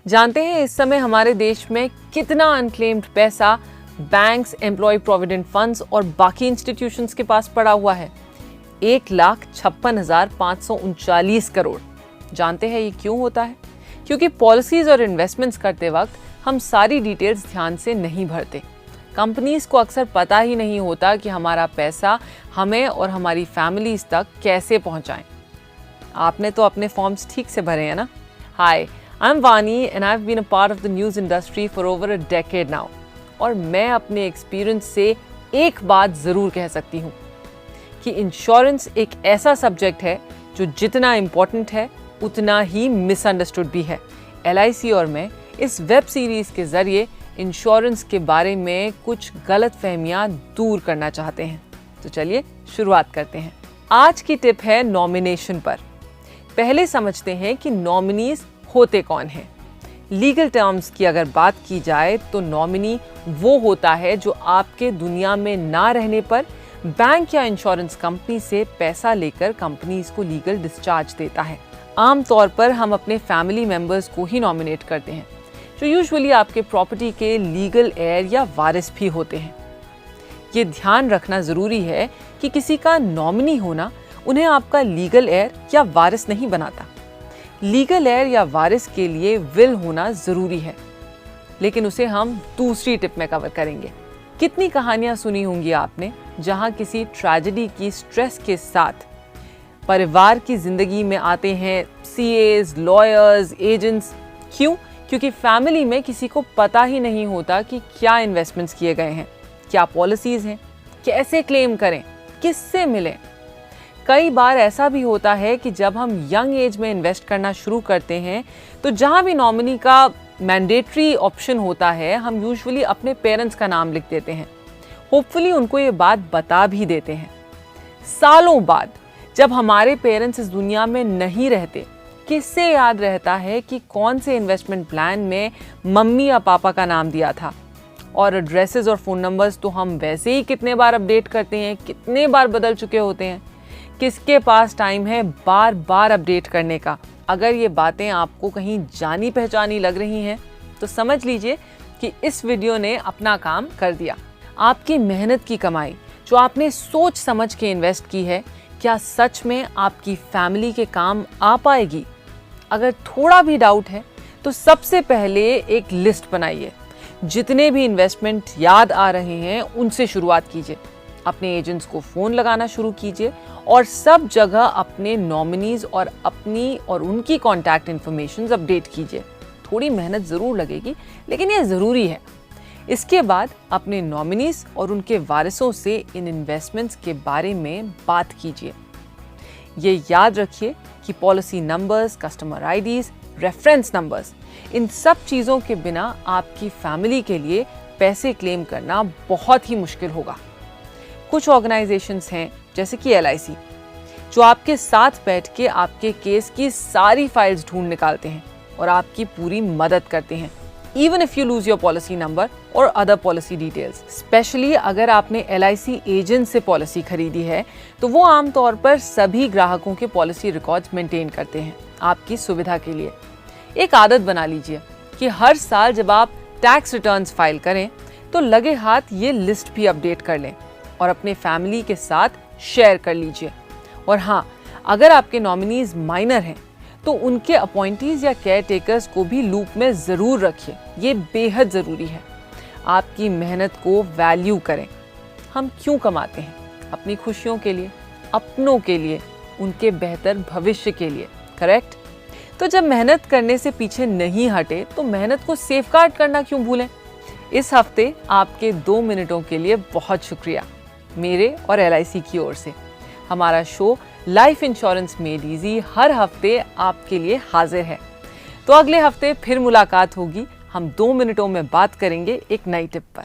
जानते हैं इस समय हमारे देश में कितना अनक्लेम्ड पैसा बैंक्स, एम्प्लॉय प्रोविडेंट फंड्स और बाकी इंस्टीट्यूशंस के पास पड़ा हुआ है? 1,56,539 करोड़। जानते हैं ये क्यों होता है? क्योंकि पॉलिसीज और इन्वेस्टमेंट्स करते वक्त हम सारी डिटेल्स ध्यान से नहीं भरते। कंपनीज को अक्सर पता ही नहीं होता कि हमारा पैसा हमें और हमारी फैमिलीज तक कैसे पहुंचाएं। आपने तो अपने फॉर्म्स ठीक से भरे हैं ना? हाय, I'm Vani and I've been a part of the news industry for over a decade now. और मैं अपने एक्सपीरियंस से एक बात ज़रूर कह सकती हूँ कि इंश्योरेंस एक ऐसा सब्जेक्ट है जो जितना इम्पोर्टेंट है उतना ही मिसअंडरस्टूड भी है। LIC और मैं इस वेब सीरीज़ के ज़रिए इंश्योरेंस के बारे में कुछ गलत फहमियाँ दूर करना चाहते हैं। तो चलिए शुरुआत करते हैं। आज की टिप है नॉमिनेशन पर। पहले समझते हैं कि नॉमिनीज होते कौन हैं। लीगल टर्म्स की अगर बात की जाए तो नॉमिनी वो होता है जो आपके दुनिया में ना रहने पर बैंक या इंश्योरेंस कंपनी से पैसा लेकर कंपनीज को लीगल डिस्चार्ज देता है। आमतौर पर हम अपने फैमिली मेंबर्स को ही नॉमिनेट करते हैं, जो यूजुअली आपके प्रॉपर्टी के लीगल हेयर या वारिस भी होते हैं। ये ध्यान रखना ज़रूरी है कि किसी का नॉमिनी होना उन्हें आपका लीगल हेयर या वारिस नहीं बनाता। लीगल हेयर या वारिस के लिए विल होना ज़रूरी है, लेकिन उसे हम दूसरी टिप में कवर करेंगे। कितनी कहानियाँ सुनी होंगी आपने जहाँ किसी ट्रेजेडी की स्ट्रेस के साथ परिवार की ज़िंदगी में आते हैं CAs, लॉयर्स, एजेंट्स। क्यों? क्योंकि फैमिली में किसी को पता ही नहीं होता कि क्या इन्वेस्टमेंट्स किए गए हैं, क्या पॉलिसीज़ हैं, कैसे क्लेम करें, किससे मिलें। कई बार ऐसा भी होता है कि जब हम यंग एज में इन्वेस्ट करना शुरू करते हैं तो जहां भी नॉमिनी का मैंडेटरी ऑप्शन होता है, हम यूजुअली अपने पेरेंट्स का नाम लिख देते हैं। होपफुली उनको ये बात बता भी देते हैं। सालों बाद जब हमारे पेरेंट्स इस दुनिया में नहीं रहते, किससे याद रहता है कि कौन से इन्वेस्टमेंट प्लान में मम्मी या पापा का नाम दिया था? और एड्रेसेस और फ़ोन नंबर्स तो हम वैसे ही कितने बार अपडेट करते हैं, कितने बार बदल चुके होते हैं। किसके पास टाइम है बार बार अपडेट करने का? अगर ये बातें आपको कहीं जानी पहचानी लग रही हैं तो समझ लीजिए कि इस वीडियो ने अपना काम कर दिया। आपकी मेहनत की कमाई जो आपने सोच समझ के इन्वेस्ट की है, क्या सच में आपकी फैमिली के काम आ पाएगी? अगर थोड़ा भी डाउट है तो सबसे पहले एक लिस्ट बनाइए। जितने भी इन्वेस्टमेंट याद आ रहे हैं उनसे शुरुआत कीजिए। अपने एजेंट्स को फ़ोन लगाना शुरू कीजिए और सब जगह अपने नॉमिनीज और अपनी और उनकी कॉन्टैक्ट इन्फॉर्मेशन अपडेट कीजिए। थोड़ी मेहनत ज़रूर लगेगी, लेकिन ये ज़रूरी है। इसके बाद अपने नॉमिनीज और उनके वारिसों से इन इन्वेस्टमेंट्स के बारे में बात कीजिए। ये याद रखिए कि policy numbers, customer IDs, reference numbers, इन सब चीज़ों के बिना आपकी फैमिली के लिए पैसे क्लेम करना बहुत ही मुश्किल होगा। कुछ ऑर्गेनाइजेशंस हैं जैसे कि LIC, जो आपके साथ बैठ के आपके केस की सारी फाइल्स ढूंढ निकालते हैं और आपकी पूरी मदद करते हैं, even if you lose your policy number और अदर पॉलिसी डिटेल्स। स्पेशली अगर आपने LIC एजेंट से पॉलिसी खरीदी है तो वो आमतौर पर सभी ग्राहकों के पॉलिसी रिकॉर्ड्स मेंटेन करते हैं आपकी सुविधा के लिए। एक आदत बना लीजिए कि हर साल जब आप टैक्स रिटर्न्स फाइल करें तो लगे हाथ ये लिस्ट भी अपडेट कर लें और अपने फैमिली के साथ शेयर कर लीजिए। और हाँ, अगर आपके नॉमिनीज माइनर हैं तो उनके अपॉइंटीज या केयर टेकर्स को भी लूप में ज़रूर रखिए। ये बेहद ज़रूरी है। आपकी मेहनत को वैल्यू करें। हम क्यों कमाते हैं? अपनी खुशियों के लिए, अपनों के लिए, उनके बेहतर भविष्य के लिए, करेक्ट? तो जब मेहनत करने से पीछे नहीं हटे तो मेहनत को सेफगार्ड करना क्यों भूलें? इस हफ्ते आपके 2 मिनटों के लिए बहुत शुक्रिया मेरे और LIC की ओर से। हमारा show life insurance made easy हर हफ्ते आपके लिए हाजिर है। तो अगले हफ्ते फिर मुलाकात होगी। हम 2 मिनटों में बात करेंगे एक नई टिप पर।